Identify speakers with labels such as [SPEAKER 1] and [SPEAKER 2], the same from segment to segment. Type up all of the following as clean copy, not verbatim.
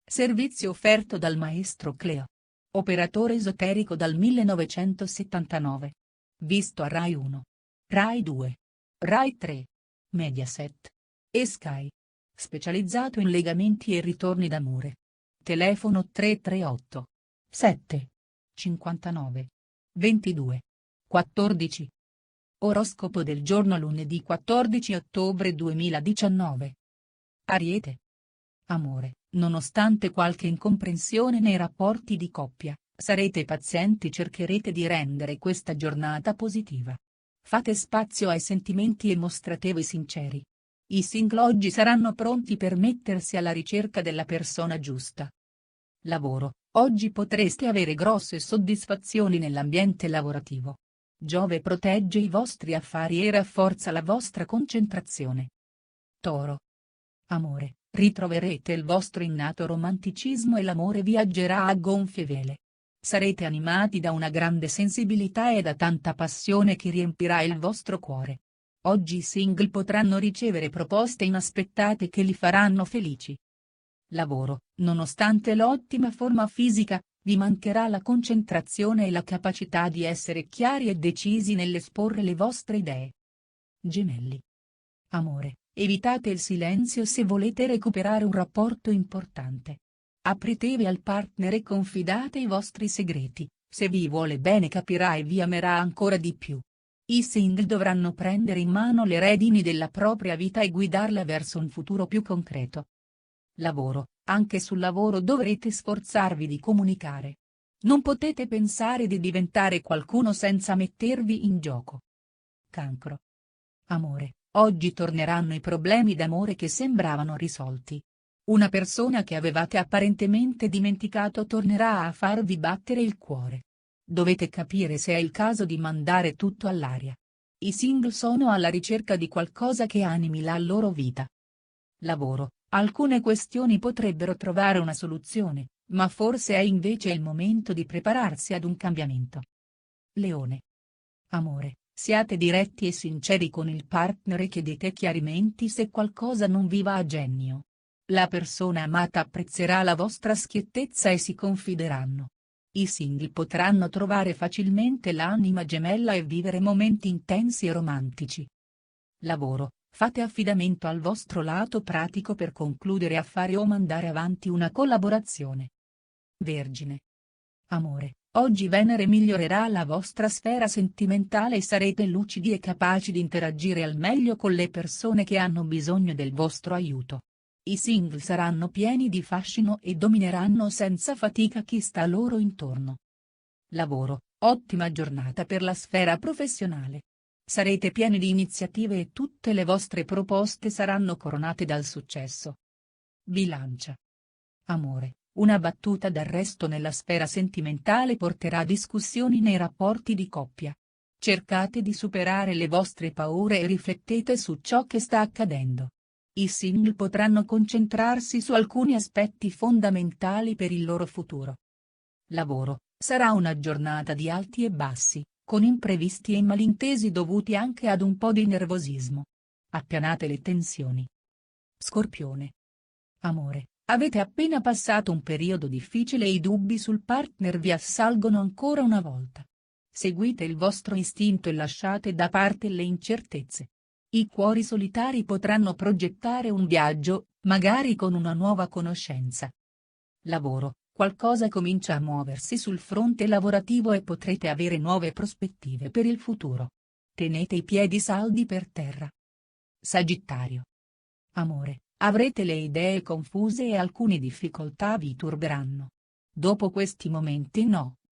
[SPEAKER 1] Servizio offerto dal maestro Cleo. Operatore esoterico dal 1979. Visto a Rai 1. Rai 2. Rai 3. Mediaset. E Sky. Specializzato in legamenti e ritorni d'amore. Telefono 338 7 59 22 14. Oroscopo del giorno lunedì 14 ottobre 2019. Ariete. Amore, nonostante qualche incomprensione nei rapporti di coppia, sarete pazienti e cercherete di rendere questa giornata positiva. Fate spazio ai sentimenti e mostratevi sinceri. I single oggi saranno pronti per mettersi alla ricerca della persona giusta. Lavoro, oggi potreste avere grosse soddisfazioni nell'ambiente lavorativo. Giove protegge i vostri affari e rafforza la vostra concentrazione. Toro. Amore, ritroverete il vostro innato romanticismo e l'amore viaggerà a gonfie vele. Sarete animati da una grande sensibilità e da tanta passione che riempirà il vostro cuore. Oggi i single potranno ricevere proposte inaspettate che li faranno felici. Lavoro, nonostante l'ottima forma fisica, vi mancherà la concentrazione e la capacità di essere chiari e decisi nell'esporre le vostre idee. Gemelli. Amore, evitate il silenzio se volete recuperare un rapporto importante. Apritevi al partner e confidate i vostri segreti, se vi vuole bene capirà e vi amerà ancora di più. I single dovranno prendere in mano le redini della propria vita e guidarla verso un futuro più concreto. Lavoro, anche sul lavoro dovrete sforzarvi di comunicare. Non potete pensare di diventare qualcuno senza mettervi in gioco. Cancro. Amore, oggi torneranno i problemi d'amore che sembravano risolti. Una persona che avevate apparentemente dimenticato tornerà a farvi battere il cuore. Dovete capire se è il caso di mandare tutto all'aria. I single sono alla ricerca di qualcosa che animi la loro vita. Lavoro, alcune questioni potrebbero trovare una soluzione, ma forse è invece il momento di prepararsi ad un cambiamento. Leone. Amore, siate diretti e sinceri con il partner e chiedete chiarimenti se qualcosa non vi va a genio. La persona amata apprezzerà la vostra schiettezza e si confideranno. I single potranno trovare facilmente l'anima gemella e vivere momenti intensi e romantici. Lavoro, fate affidamento al vostro lato pratico per concludere affari o mandare avanti una collaborazione. Vergine. Amore, oggi Venere migliorerà la vostra sfera sentimentale e sarete lucidi e capaci di interagire al meglio con le persone che hanno bisogno del vostro aiuto. I single saranno pieni di fascino e domineranno senza fatica chi sta loro intorno. Lavoro, ottima giornata per la sfera professionale. Sarete pieni di iniziative e tutte le vostre proposte saranno coronate dal successo. Bilancia. Amore, una battuta d'arresto nella sfera sentimentale porterà a discussioni nei rapporti di coppia. Cercate di superare le vostre paure e riflettete su ciò che sta accadendo. I single potranno concentrarsi su alcuni aspetti fondamentali per il loro futuro. Lavoro, sarà una giornata di alti e bassi, con imprevisti e malintesi dovuti anche ad un po' di nervosismo. Appianate le tensioni. Scorpione. Amore, avete appena passato un periodo difficile e i dubbi sul partner vi assalgono ancora una volta. Seguite il vostro istinto e lasciate da parte le incertezze. I cuori solitari potranno progettare un viaggio, magari con una nuova conoscenza. Lavoro, qualcosa comincia a muoversi sul fronte lavorativo e potrete avere nuove prospettive per il futuro. Tenete i piedi saldi per terra. Sagittario. Amore, avrete le idee confuse e alcune difficoltà vi turberanno. Dopo questi momenti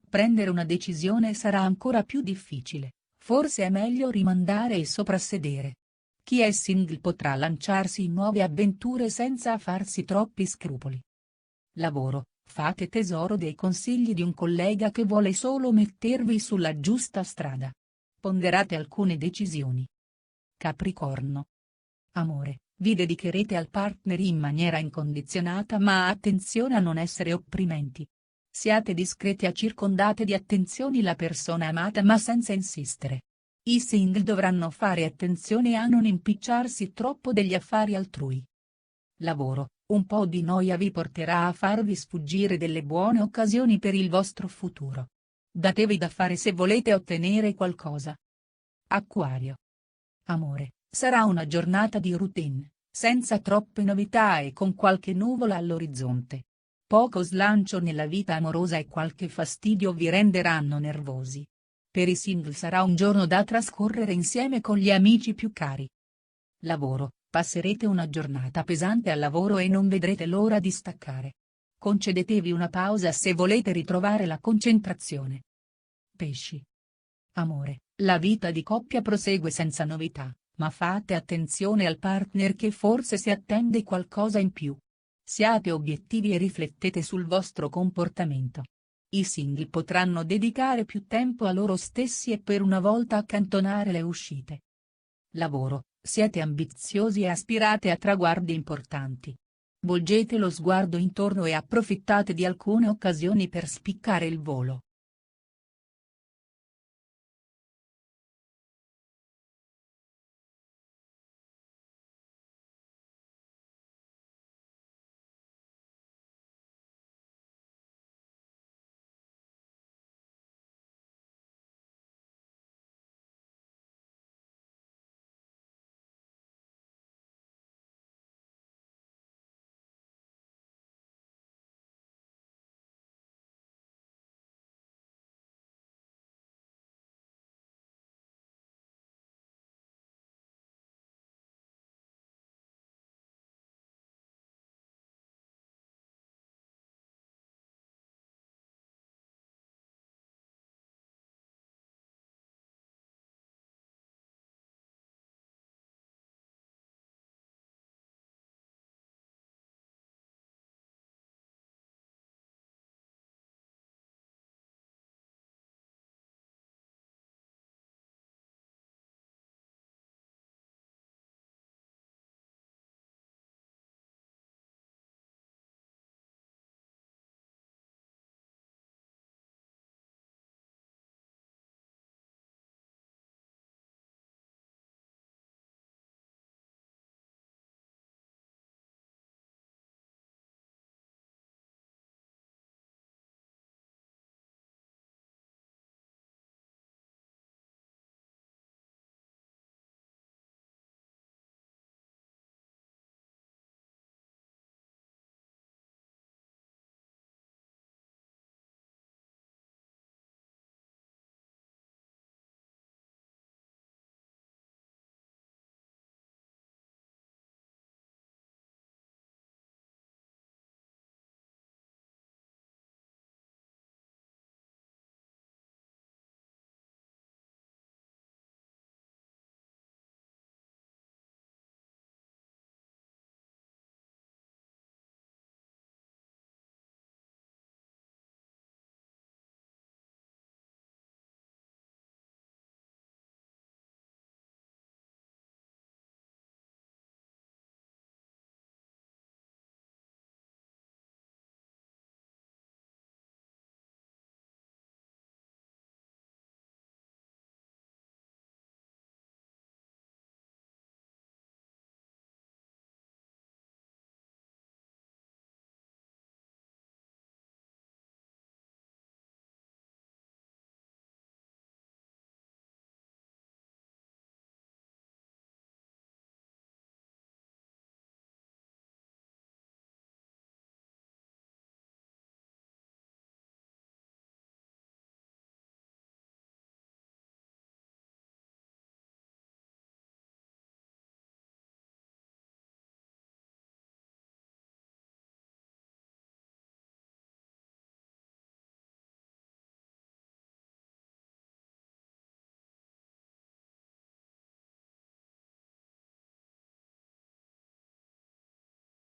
[SPEAKER 1] prendere una decisione sarà ancora più difficile, forse è meglio rimandare e soprassedere. Chi è single potrà lanciarsi in nuove avventure senza farsi troppi scrupoli. Lavoro, fate tesoro dei consigli di un collega che vuole solo mettervi sulla giusta strada. Ponderate alcune decisioni. Capricorno. Amore, vi dedicherete al partner in maniera incondizionata ma attenzione a non essere opprimenti. Siate discreti e circondate di attenzioni la persona amata ma senza insistere. I single dovranno fare attenzione a non impicciarsi troppo degli affari altrui. Lavoro, Un po' di noia vi porterà a farvi sfuggire delle buone occasioni per il vostro futuro. Datevi da fare se volete ottenere qualcosa. Acquario. Amore, sarà una giornata di routine, senza troppe novità e con qualche nuvola all'orizzonte. Poco slancio nella vita amorosa e qualche fastidio vi renderanno nervosi. Per i single sarà un giorno da trascorrere insieme con gli amici più cari. Lavoro, passerete una giornata pesante al lavoro e non vedrete l'ora di staccare. Concedetevi una pausa se volete ritrovare la concentrazione. Pesci. Amore, la vita di coppia prosegue senza novità, ma fate attenzione al partner che forse si attende qualcosa in più. Siate obiettivi e riflettete sul vostro comportamento. I single potranno dedicare più tempo a loro stessi e per una volta accantonare le uscite. Lavoro, siete ambiziosi e aspirate a traguardi importanti. Volgete lo sguardo intorno e approfittate di alcune occasioni per spiccare il volo.